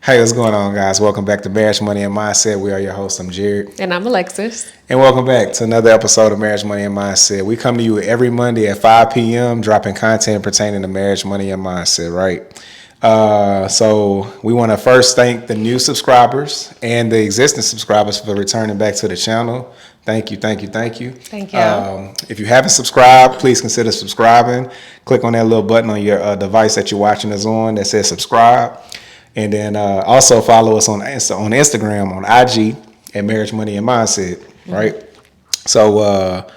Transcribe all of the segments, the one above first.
Hey, what's going on, guys? Welcome back to Marriage, Money, and Mindset. We are your hosts. I'm Jared. And I'm Alexis. And welcome back to another episode of Marriage, Money, and Mindset. We come to you every Monday at 5 p.m. dropping content pertaining to marriage, money, and mindset, right? So we want to first thank the new subscribers and the existing subscribers for returning back to the channel. Thank you. Thank you. If you haven't subscribed, please consider subscribing. Click on that little button on your device that you're watching us on that says subscribe. And then also follow us on Instagram, on IG at Marriage, Money, and Mindset, right? Mm-hmm. So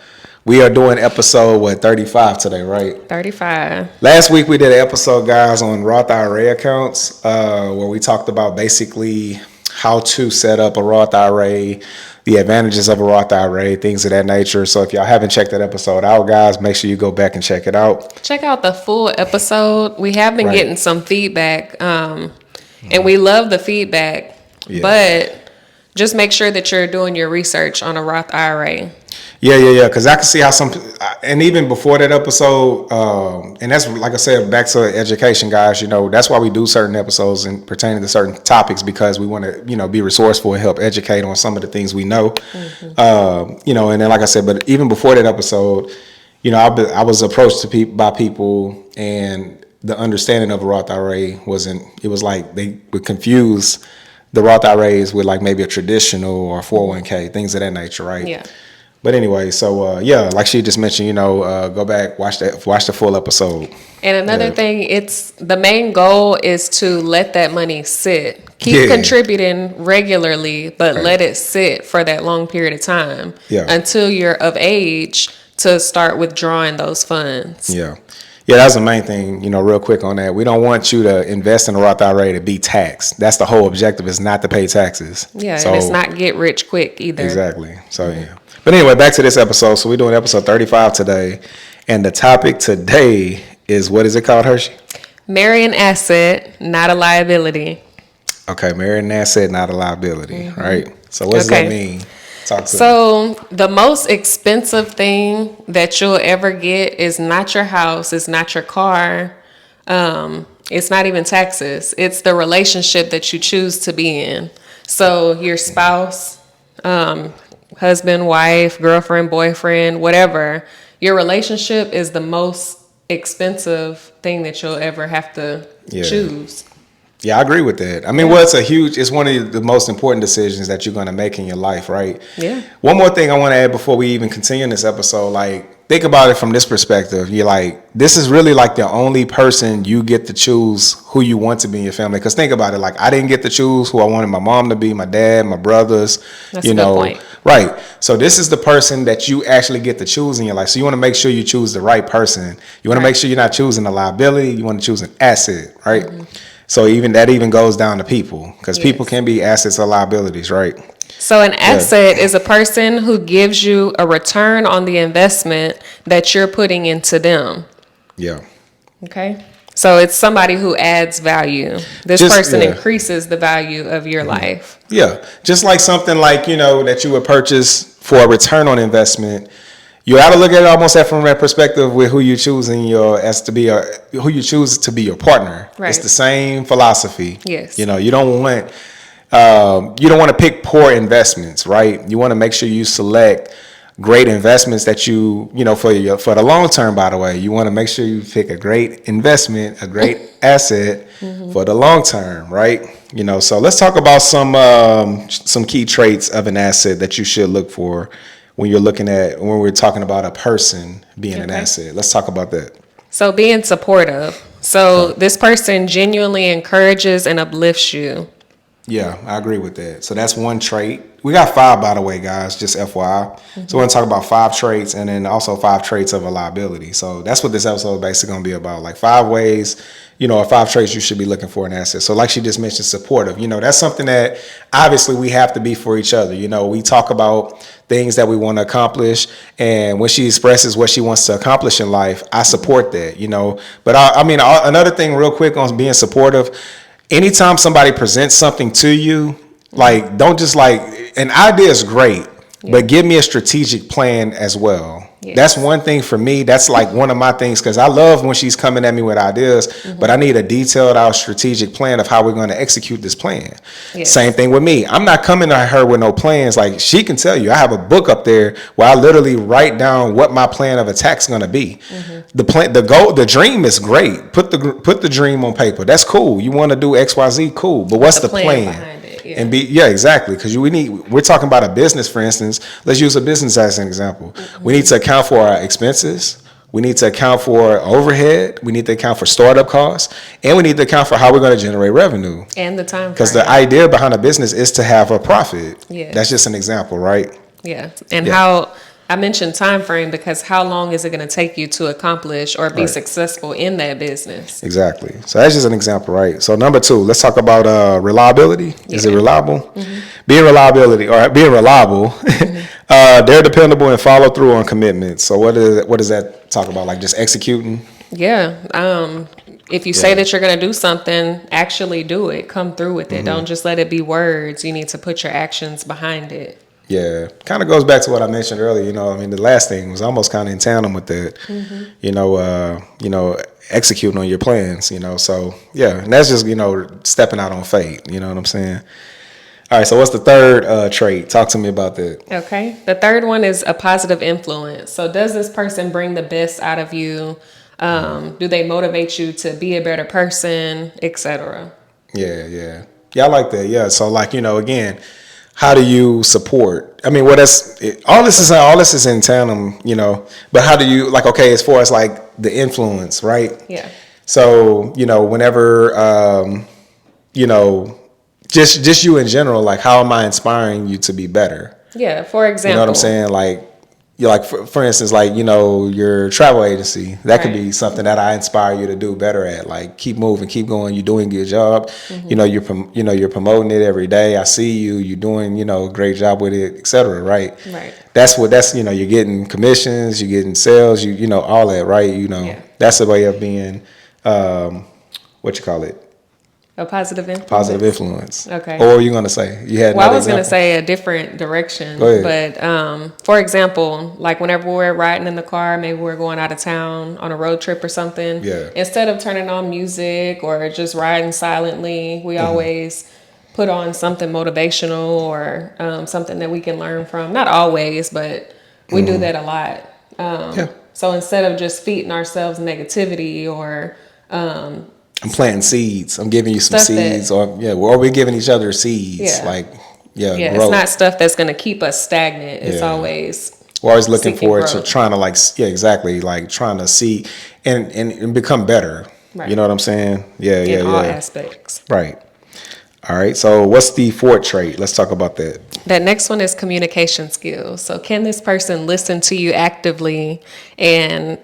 we are doing episode, 35 today, right? 35. Last week we did an episode, guys, on Roth IRA accounts where we talked about basically how to set up a Roth IRA, the advantages of a Roth IRA, things of that nature. So if y'all haven't checked that episode out, guys, make sure you go back and check it out. Check out the full episode. We have been getting some feedback, and we love the feedback, but just make sure that you're doing your research on a Roth IRA. Yeah. Because I can see how and even before that episode, and that's, like I said, back to education, guys, that's why we do certain episodes and pertaining to certain topics, because we want to, be resourceful and help educate on some of the things we know. Mm-hmm. And then, like I said, but even before that episode, I was approached by people, and the understanding of a Roth IRA it was like they would confuse the Roth IRAs with like maybe a traditional or 401k, things of that nature, right? Yeah. But anyway, so like she just mentioned, go back, watch the full episode. And another thing, it's the main goal is to let that money sit. Keep contributing regularly, but let it sit for that long period of time until you're of age to start withdrawing those funds. Yeah, that's the main thing, real quick on that. We don't want you to invest in a Roth IRA to be taxed. That's the whole objective, is not to pay taxes. Yeah, and it's not get rich quick either. Exactly. So, yeah. But anyway, back to this episode. So we're doing episode 35 today. And the topic today is, what is it called, Hershey? Marry an asset, not a liability. Okay, marry an asset, not a liability, right? So what does that mean? So the most expensive thing that you'll ever get is not your house, it's not your car, it's not even taxes. It's the relationship that you choose to be in. So your spouse, husband, wife, girlfriend, boyfriend, whatever, your relationship is the most expensive thing that you'll ever have to choose. Yeah, I agree with that. I mean, it's one of the most important decisions that you're going to make in your life, right? Yeah. One more thing I want to add before we even continue this episode, like, think about it from this perspective. You're like, this is really like the only person you get to choose who you want to be in your family. Because think about it, like, I didn't get to choose who I wanted my mom to be, my dad, my brothers. That's a good point. Right. So this is the person that you actually get to choose in your life. So you want to make sure you choose the right person. You want to make sure you're not choosing a liability. You want to choose an asset, right? Mm-hmm. So that even goes down to people, because people can be assets or liabilities, right? So an asset is a person who gives you a return on the investment that you're putting into them. Yeah. Okay. So it's somebody who adds value. This person increases the value of your life. Yeah. Just like something like, that you would purchase for a return on investment. You got to look at it almost from that perspective with who you choose to be your partner. Right. It's the same philosophy. Yes. You don't want to pick poor investments, right? You want to make sure you select great investments that for the long term. By the way, you want to make sure you pick a great investment, a great asset for the long term, right? So let's talk about some key traits of an asset that you should look for when we're talking about a person being an asset. Let's talk about that. So being supportive. So this person genuinely encourages and uplifts you. Yeah, I agree with that. So that's one trait. We got 5, by the way, guys, just FYI. So we're going to talk about 5 traits, and then also 5 traits of a liability. So that's what this episode is basically going to be about, like 5 ways, or 5 traits you should be looking for in an asset. So like she just mentioned, supportive. That's something that obviously we have to be for each other. We talk about things that we want to accomplish, and when she expresses what she wants to accomplish in life, I support that, But another thing real quick on being supportive, anytime somebody presents something to you, like, don't just an idea is great, but give me a strategic plan as well. Yes. That's one thing for me. That's like one of my things, because I love when she's coming at me with ideas, but I need a detailed out strategic plan of how we're going to execute this plan. Yes. Same thing with me. I'm not coming to her with no plans. Like, she can tell you, I have a book up there where I literally write down what my plan of attack is going to be. The plan, the goal, the dream is great. Put the dream on paper. That's cool. You want to do XYZ, cool. But what's the plan? Behind it? Yeah. And exactly, because we're talking about a business, for instance. Let's use a business as an example. We need to account for our expenses. We need to account for overhead. We need to account for startup costs, and we need to account for how we're going to generate revenue. And the time. Because the idea behind a business is to have a profit. Yeah. That's just an example, right? Yeah. And how I mentioned time frame, because how long is it going to take you to accomplish or be successful in that business? Exactly. So that's just an example, right? So number 2, let's talk about reliability. Is it reliable? Being reliable, they're dependable and follow through on commitments. So what does that talk about? Like just executing? Yeah. If you say that you're going to do something, actually do it. Come through with it. Don't just let it be words. You need to put your actions behind it. Yeah, kind of goes back to what I mentioned earlier. I mean, the last thing was almost kind of in tandem with that. Executing on your plans. So yeah, and that's just stepping out on faith. You know what I'm saying? All right. So what's the third trait? Talk to me about that. Okay. The third one is a positive influence. So does this person bring the best out of you? Do they motivate you to be a better person, etc.? Yeah. I like that. Yeah. So like again. How do you support? I mean, all this is in tandem, but how do you, like, okay, as far as like the influence, right? Yeah. So, whenever, just you in general, like, how am I inspiring you to be better? Yeah. For example. You know what I'm saying? Like, for instance, like, your travel agency, that could be something that I inspire you to do better at. Like, keep moving, keep going. You're doing a good job. You're promoting it every day. I see you're doing, a great job with it, et cetera. Right. Right. That's you're getting commissions, you're getting sales, all that. Right. That's a way of being, what you call it? A positive influence. Positive influence. Okay. Or what were you going to say? You had. Well, I was going to say a different direction. Go ahead. But for example, like whenever we're riding in the car, maybe we're going out of town on a road trip or something. Yeah. Instead of turning on music or just riding silently, we always put on something motivational or something that we can learn from. Not always, but we do that a lot. So instead of just feeding ourselves negativity or I'm planting seeds. I'm giving you some seeds, or we're giving each other seeds. Yeah. Growth. It's not stuff that's going to keep us stagnant. It's always we're always looking forward to growth. trying to exactly, like trying to see and become better. Right. You know what I'm saying? In all aspects. Right. All right. So what's the fourth trait? Let's talk about that. That next one is communication skills. So can this person listen to you actively and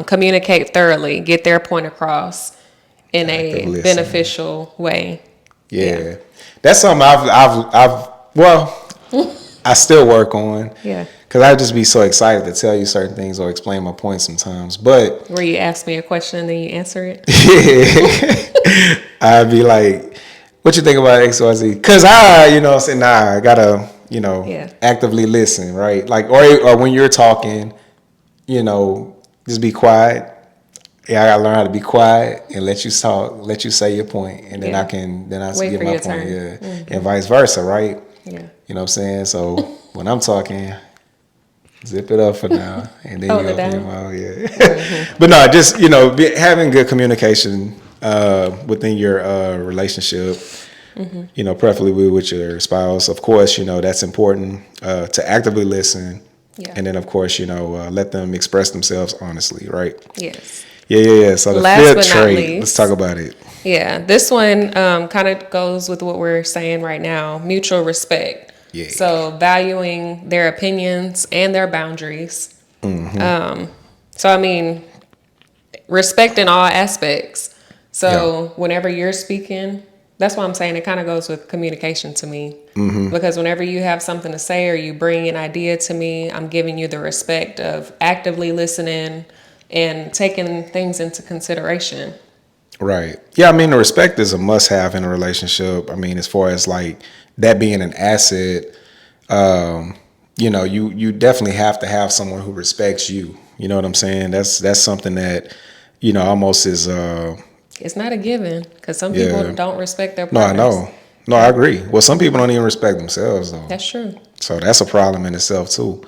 communicate thoroughly, get their point across in a beneficial way? Yeah. That's something I still work on. Yeah. Because I just be so excited to tell you certain things or explain my point sometimes. But where you ask me a question and then you answer it. I'd be like, what you think about XYZ? Because I gotta, actively listen, right? Like, or when you're talking, just be quiet. Yeah, I gotta learn how to be quiet and let you talk, let you say your point, and then I Wait give for my your point. turn. Yeah, and vice versa, right? Yeah. You know what I'm saying? So when I'm talking, zip it up for now, and then Hold you it open down. your mouth. Yeah. But no, just having good communication within your relationship. Preferably with your spouse. Of course, that's important to actively listen. Yeah. And then, of course, let them express themselves honestly, right? Yes. Yeah. So the Last fifth but not trait, least, let's talk about it. Yeah, this one kind of goes with what we're saying right now, mutual respect. Yeah. So valuing their opinions and their boundaries. So, I mean, respect in all aspects. So whenever you're speaking, that's why I'm saying it kind of goes with communication to me. Because whenever you have something to say or you bring an idea to me, I'm giving you the respect of actively listening and taking things into consideration. Right. Yeah, I mean, the respect is a must-have in a relationship. I mean, as far as like that being an asset, you definitely have to have someone who respects you. You know what I'm saying? That's something that, almost is, It's not a given because some yeah. people don't respect their No, I partners. know. No, I agree. Well, some people don't even respect themselves, though. That's true. So that's a problem in itself, too.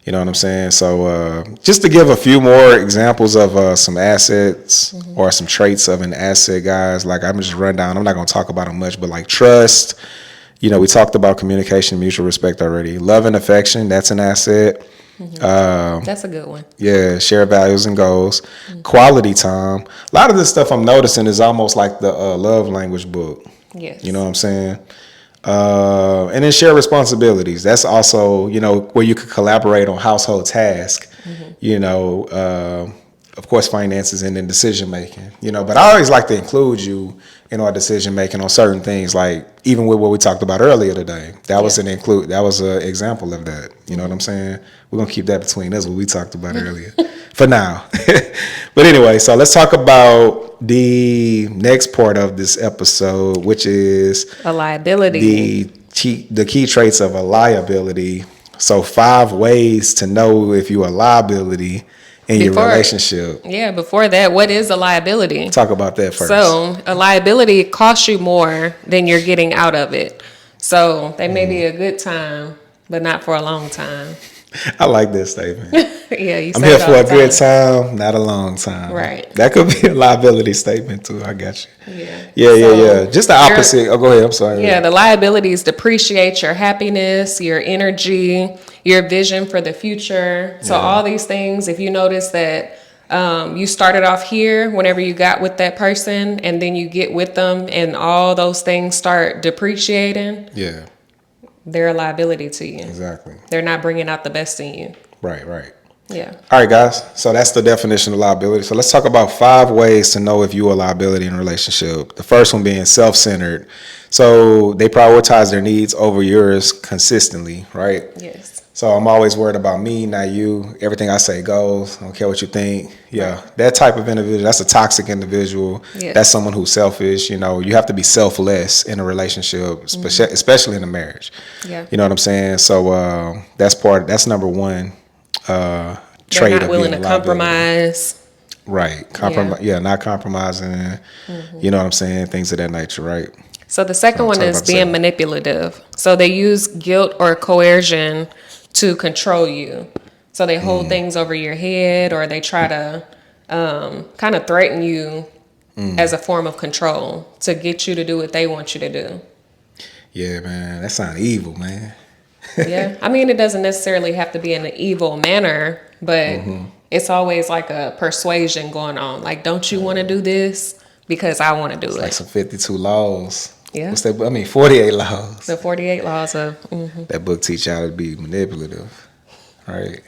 You know what I'm saying? So just to give a few more examples of some assets or some traits of an asset, guys, like I'm just run down. I'm not going to talk about them much, but like trust, we talked about communication, mutual respect already. Love and affection, that's an asset. That's a good one. Yeah, share values and goals. Quality time. A lot of this stuff I'm noticing is almost like the love language book. Yes. You know what I'm saying? And then share responsibilities. That's also, where you could collaborate on household tasks, of course, finances and then decision making, but I always like to include you in our decision making on certain things, like even with what we talked about earlier today. That was an example of that. You know what I'm saying? We're going to keep that between us, what we talked about earlier for now. But anyway, so let's talk about the next part of this episode, which is a liability. The key traits of a liability. So 5 ways to know if you're a liability in your relationship. Yeah, before that, what is a liability? Talk about that first. So a liability costs you more than you're getting out of it. So they may be a good time, but not for a long time. I like this statement. Yeah, I'm here for a good time, not a long time. Right. That could be a liability statement too. I got you. Yeah. Yeah. Just the opposite. Oh, go ahead. I'm sorry. Yeah, the liabilities depreciate your happiness, your energy, your vision for the future. So all these things, if you notice that you started off here whenever you got with that person, and then you get with them and all those things start depreciating. Yeah. They're a liability to you. Exactly. They're not bringing out the best in you. Right. Yeah. All right, guys. So that's the definition of liability. So let's talk about 5 ways to know if you're a liability in a relationship. The first one being self-centered. So they prioritize their needs over yours consistently, right? Yes. So I'm always worried about me, not you. Everything I say goes. I don't care what you think. Yeah, that type of individual, that's a toxic individual. Yes. That's someone who's selfish. You have to be selfless in a relationship, especially in a marriage. Yeah. You know what I'm saying? So that's number one trait They're not of willing being to a liability. compromise. Right. Not compromising. You know what I'm saying? Things of that nature, right? So the second one is being manipulative. So they use guilt or coercion to control you. So they hold things over your head, or they try to kind of threaten you as a form of control to get you to do what they want you to do. Yeah, man. That sounds evil, man. Yeah. I mean, it doesn't necessarily have to be in an evil manner, but it's always like a persuasion going on. Like, don't you want to do this? Because I want to do it. Like some 52 laws. Yeah. What's that? 48 laws. The 48 laws of... That book teach you how to be manipulative, right?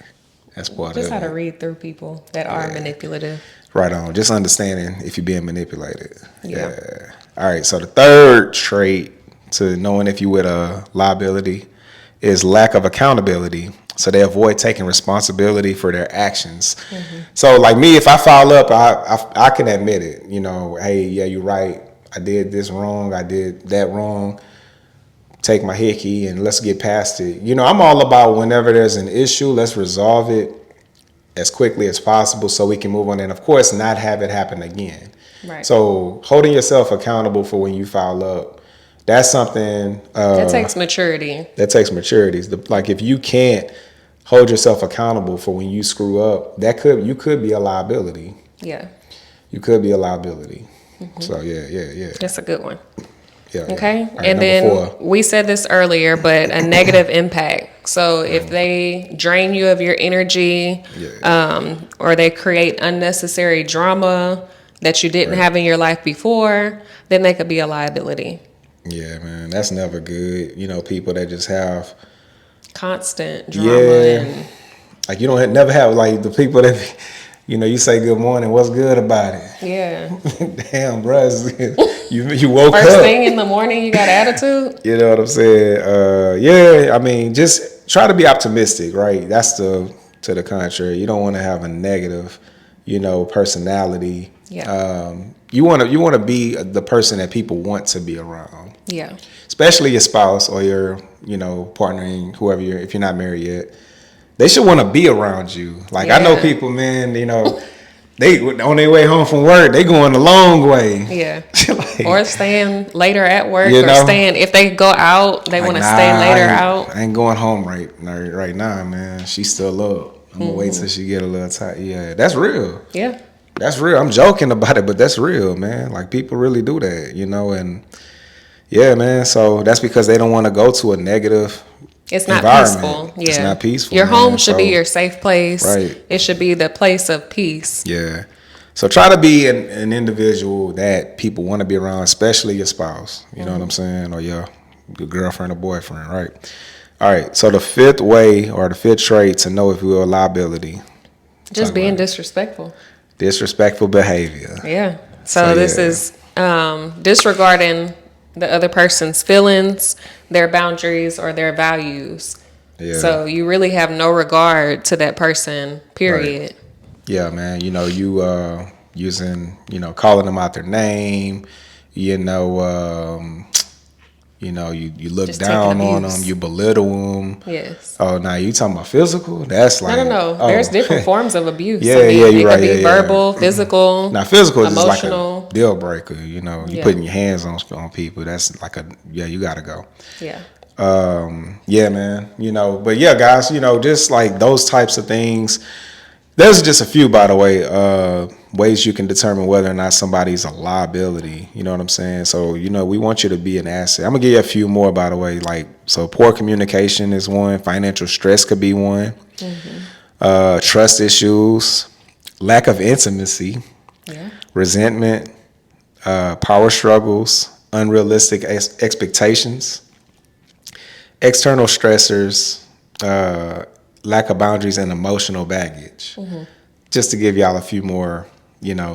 That's part Just of how to it. read through people that are manipulative. Right on. Just understanding if you're being manipulated. Yeah. All right. So the third trait to knowing if you're with a liability is lack of accountability. So they avoid taking responsibility for their actions. So like me, if I foul up, I can admit it. Hey, yeah, you're right. I did this wrong. I did that wrong. Take my hickey and let's get past it. I'm all about whenever there's an issue, let's resolve it as quickly as possible so we can move on. And of course, not have it happen again. Right. So holding yourself accountable for when you foul up, that's something that takes maturity. That takes maturity. Like if you can't hold yourself accountable for when you screw up, you could be a liability. Yeah. You could be a liability. So yeah. That's a good one. Yeah. Okay. Right, and then 4. we said this earlier, but a negative impact. So if they drain you of your energy, or they create unnecessary drama that you didn't have in your life before, then they could be a liability. Yeah, man. That's never good. People that just have constant drama. And like you don't never have like the people that you say good morning, what's good about it? Yeah. Damn, bruh. You woke First up. thing in the morning, you got attitude. You know what I'm saying? Yeah, I mean, just try to be optimistic, right? That's to the contrary. You don't want to have a negative, personality. Yeah. You want to be the person that people want to be around. Yeah. especially your spouse or your, partnering, whoever if you're not married yet. They should want to be around you. Like, I know Yeah. people, man, they on their way home from work, they going a long way. Yeah. Like, Or staying later at work, you or know, staying, if they go out, they like, want to nah, stay later out. I ain't going home right now, man. She's still up. I'm gonna wait till she get a little tired. Yeah, that's real. Yeah. That's real. I'm joking about it, but that's real, man. Like, people really do that, and yeah, man. So that's because they don't want to go to a negative It's not environment. peaceful. Yeah. It's not peaceful. Your man. home should be So, your safe place. right. It should be the place of peace. Yeah. So try to be an individual that people want to be around, especially your spouse. You know what I'm saying? Or your girlfriend or boyfriend, right? All right. So the fifth way or the fifth trait to know if you're a liability. Just being disrespectful. Disrespectful behavior. Yeah. So this is disregarding the other person's feelings, their boundaries, or their values. Yeah. So you really have no regard to that person, period. Right. Yeah, man. You using, calling them out their name, you look Just down taking on abuse. them, you belittle them. Yes. Oh, now you talking about physical? That's like No. Oh. There's different forms of abuse. Yeah, It you're could right. be Yeah, verbal, physical. Now, physical is just like emotional. a deal breaker. You Yeah. putting your hands on people. That's like you gotta go. Yeah. Yeah, man. But yeah, guys. Just like those types of things. There's just a few, by the way, ways you can determine whether or not somebody's a liability. You know what I'm saying? So, we want you to be an asset. I'm going to give you a few more, by the way. So poor communication is one. Financial stress could be one. Trust issues, lack of intimacy, resentment, power struggles, unrealistic expectations, external stressors, lack of boundaries, and emotional baggage. Just to give y'all a few more,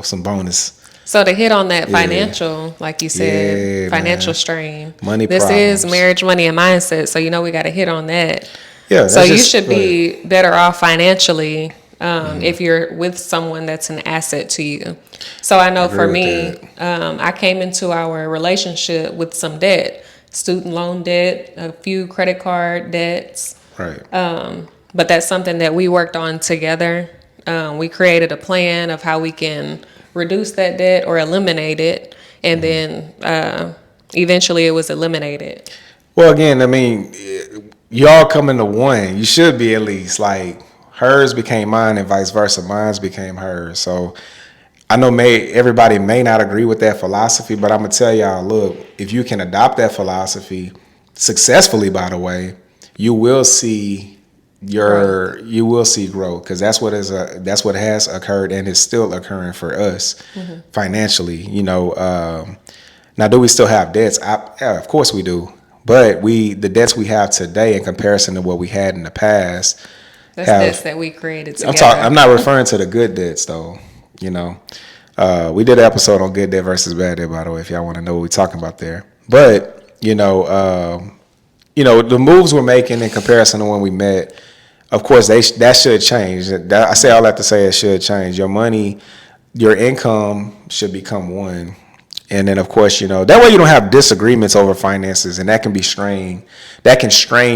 some bonus. So to hit on that financial, like you said, Yeah, financial man. strain. Money This problems. is marriage, money, and mindset. So we got to hit on that. Yeah. So you just- should go ahead. be better off financially if you're with someone that's an asset to you. So I know Agree for with me, I came into our relationship with some debt, student loan debt, a few credit card debts. Right. But that's something that we worked on together. We created a plan of how we can reduce that debt or eliminate it. And then eventually it was eliminated. Well, again, I mean, y'all coming to one. You should be at least like hers became mine and vice versa. Mine's became hers. So I know everybody may not agree with that philosophy, but I'm gonna tell y'all, look, if you can adopt that philosophy successfully, by the way, you will see growth, because that's what has occurred and is still occurring for us financially. Now, do we still have debts? Yeah, of course we do. But the debts we have today in comparison to what we had in the past, That's debts that we created together. I'm not referring to the good debts though. We did an episode on good debt versus bad debt, by the way, if y'all want to know what we're talking about there. But the moves we're making in comparison to when we met, of course, that should change. I say all that to say it should change. Your money, your income should become one. And then, of course, that way you don't have disagreements over finances, and that can strain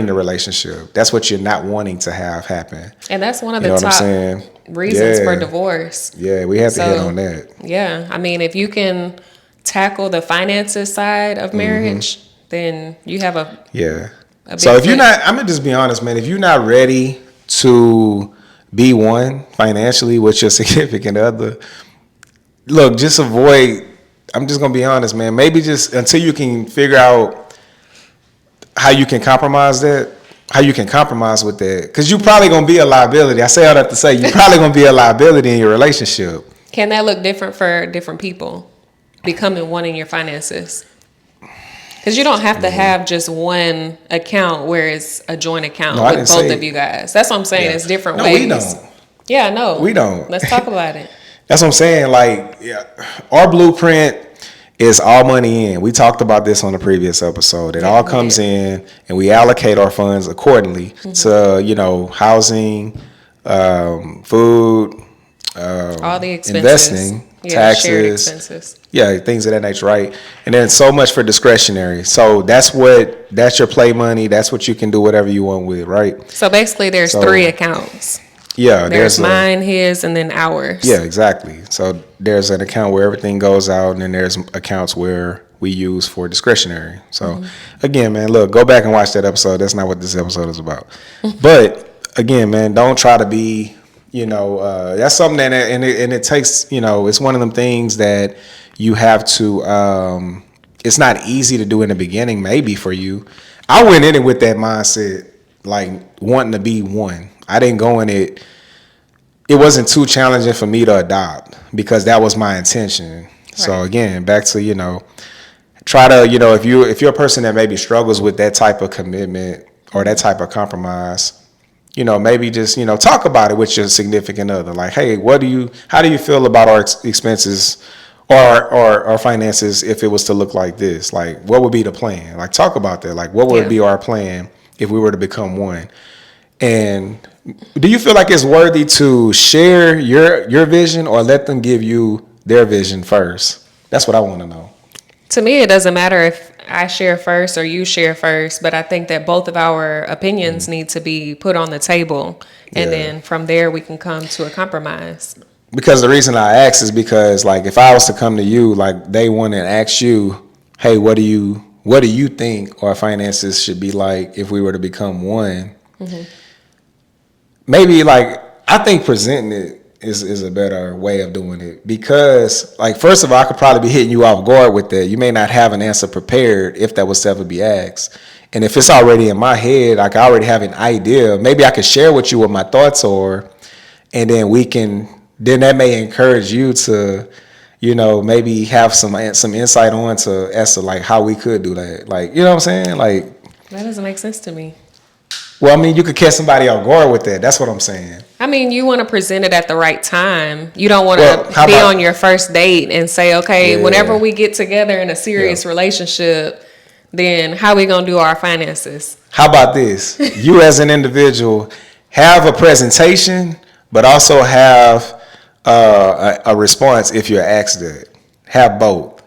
the relationship. That's what you're not wanting to have happen. And that's one of You the know what I'm top saying? reasons Yeah. for divorce. Yeah, we have to hit on that. Yeah. I mean, if you can tackle the finances side of marriage, then you have a So if you're big not, I'm gonna just be honest, man. If you're not ready to be one financially with your significant other, look, just avoid. I'm just gonna be honest, man. Maybe just until you can figure out how you can compromise with that, because you're probably gonna be a liability. I say all that to say you're probably gonna be a liability in your relationship. Can that look different for different people? Becoming one in your finances. Because you don't have to have just one account where it's a joint account with both of you guys. That's what I'm saying. Yeah. It's different No, ways. we don't. Yeah, no. We don't. Let's talk about it. That's what I'm saying. Our blueprint is all money in. We talked about this on the previous episode. It all comes in, and we allocate our funds accordingly to housing, food, all the expenses. investing, Yeah, shared taxes, expenses. yeah, things of that nature, right? And then so much for discretionary. So that's your play money. That's what you can do whatever you want with, right? So basically, there's So three accounts. yeah, There's mine, his, and then ours. yeah, exactly. So there's an account where everything goes out, and then there's accounts where we use for discretionary. So again, man, look, go back and watch that episode. That's not what this episode is about. But again, man, don't try to be, that's something that, and it takes, it's one of them things that you have to, it's not easy to do in the beginning, maybe for you. I went in it with that mindset, like wanting to be one. I didn't go in it. It wasn't too challenging for me to adopt because that was my intention. Right. So again, back to, try to, if you're a person that maybe struggles with that type of commitment or that type of compromise, maybe just, talk about it with your significant other. Like, hey, how do you feel about our expenses or our finances if it was to look like this? Like, what would be the plan? Like, talk about that. Like, what would be our plan if we were to become one? And do you feel like it's worthy to share your vision or let them give you their vision first? That's what I want to know. To me, it doesn't matter if I share first or you share first, but I think that both of our opinions need to be put on the table. And then from there, we can come to a compromise. Because the reason I ask is because, like, if I was to come to you, like, day one and ask you, hey, what do you think our finances should be like if we were to become one? Mm-hmm. Maybe, like, I think presenting it is a better way of doing it because, like, first of all, I could probably be hitting you off guard with that. You may not have an answer prepared if that was to ever be asked. And if it's already in my head, like, I already have an idea, maybe I could share with you what my thoughts are, and then then that may encourage you to, maybe have some insight on as to like how we could do that. Like, you know what I'm saying? Like, that doesn't make sense to me. Well, I mean, you could catch somebody off guard with that. That's what I'm saying. I mean, you want to present it at the right time. You don't want to be on your first date and say, okay, whenever we get together in a serious relationship, then how we going to do our finances? How about this? You as an individual have a presentation, but also have a response if you're asked that. Have both.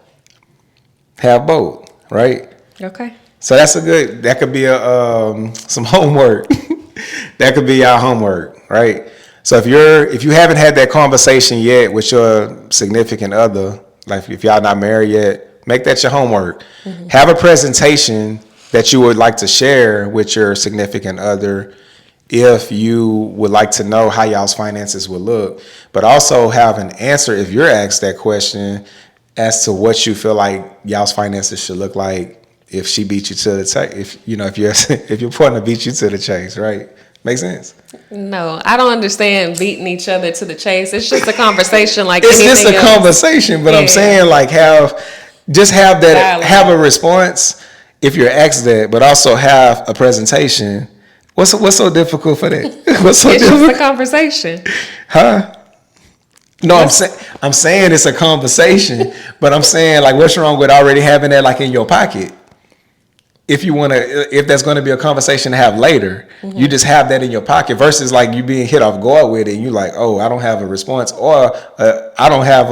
Right? Okay. So that could be some homework. That could be our homework, right? So if you haven't had that conversation yet with your significant other, like if y'all not married yet, make that your homework. Mm-hmm. Have a presentation that you would like to share with your significant other if you would like to know how y'all's finances would look, but also have an answer if you're asked that question as to what you feel like y'all's finances should look like if she beat you to the chase, if your partner beat you to the chase, right? Make sense? No, I don't understand beating each other to the chase. It's just a conversation like it's anything just a else. Conversation, but I'm saying like have a response if you're asked that, but also have a presentation. What's so difficult for that? It's just a conversation. Huh? No, I'm saying it's a conversation, but I'm saying like what's wrong with already having that like in your pocket? If that's going to be a conversation to have later, you just have that in your pocket versus like you being hit off guard with it and you like, oh, I don't have a response or I don't have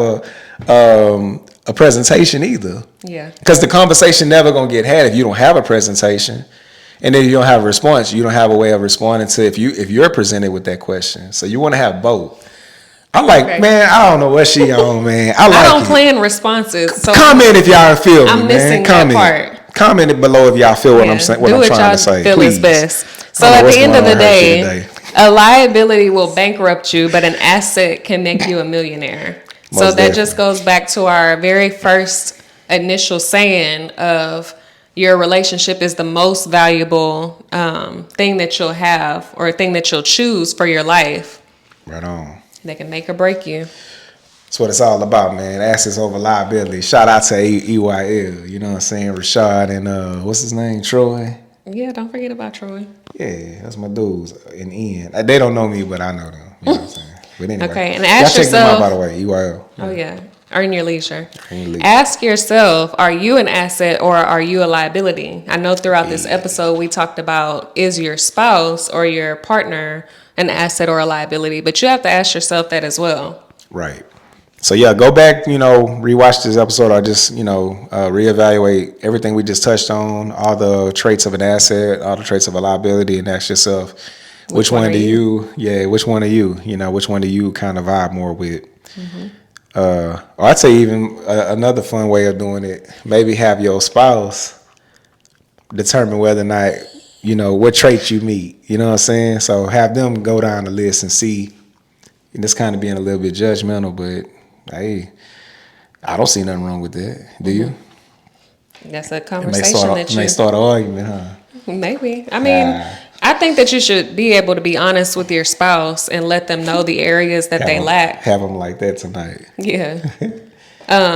a presentation either. Yeah. Because the conversation never going to get had if you don't have a presentation, and then you don't have a response. You don't have a way of responding to if you're presented with that question. So you want to have both. I'm like, man, I don't know what she on, man. I don't plan responses. So comment if y'all feel me, I'm missing man. that part. Comment it below if y'all feel what I'm saying. What I'm trying to say. Feel is best. So at the end of the day, a liability will bankrupt you, but an asset can make you a millionaire. So that just goes back to our very first initial saying of your relationship is the most valuable thing that you'll have or thing that you'll choose for your life. Right on. They can make or break you. That's what it's all about, man. Assets over liability. Shout out to EYL. You know what I'm saying? Rashad and what's his name? Troy. Yeah, don't forget about Troy. Yeah, that's my dudes in Ian. They don't know me, but I know them. You know what I'm saying? But anyway. Okay, and ask yourself. Check them out, by the way. EYL. Oh yeah. Earn your leisure. Ask yourself, are you an asset or are you a liability? I know throughout this episode we talked about is your spouse or your partner an asset or a liability, but you have to ask yourself that as well. Right. So yeah, go back, rewatch this episode, or just, reevaluate everything we just touched on, all the traits of an asset, all the traits of a liability, and ask yourself, which one do you, which one do you, which one do you kind of vibe more with? Or I'd say even another fun way of doing it, maybe have your spouse determine whether or not, what traits you meet. You know what I'm saying? So have them go down the list and see. And this kind of being a little bit judgmental, but hey, I don't see nothing wrong with that. Do you? That's a It conversation may start an argument, huh? maybe. I mean, I think that you should be able to be honest with your spouse and let them know the areas that they lack. Have them like that tonight. Yeah.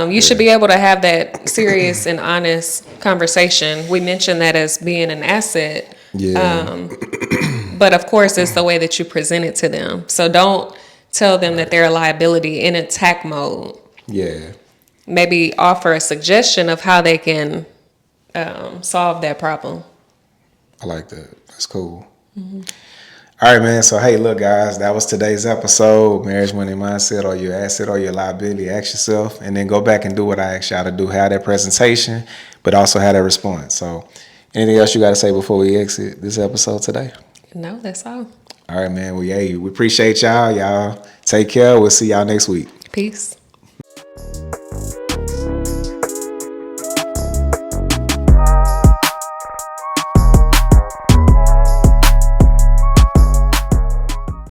You should be able to have that serious and honest conversation. We mentioned that as being an asset. Yeah. But of course, it's the way that you present it to them. So don't tell them that they're a liability in attack mode. Yeah. Maybe offer a suggestion of how they can solve that problem. I like that. That's cool. All right, man. So, hey, look, guys, that was today's episode. Marriage, money, mindset, or your asset or your liability. Ask yourself, and then go back and do what I asked y'all to do. Have that presentation, but also have that response. So, anything else you got to say before we exit this episode today? No, that's all. All right, man. We appreciate y'all. Y'all take care. We'll see y'all next week. Peace.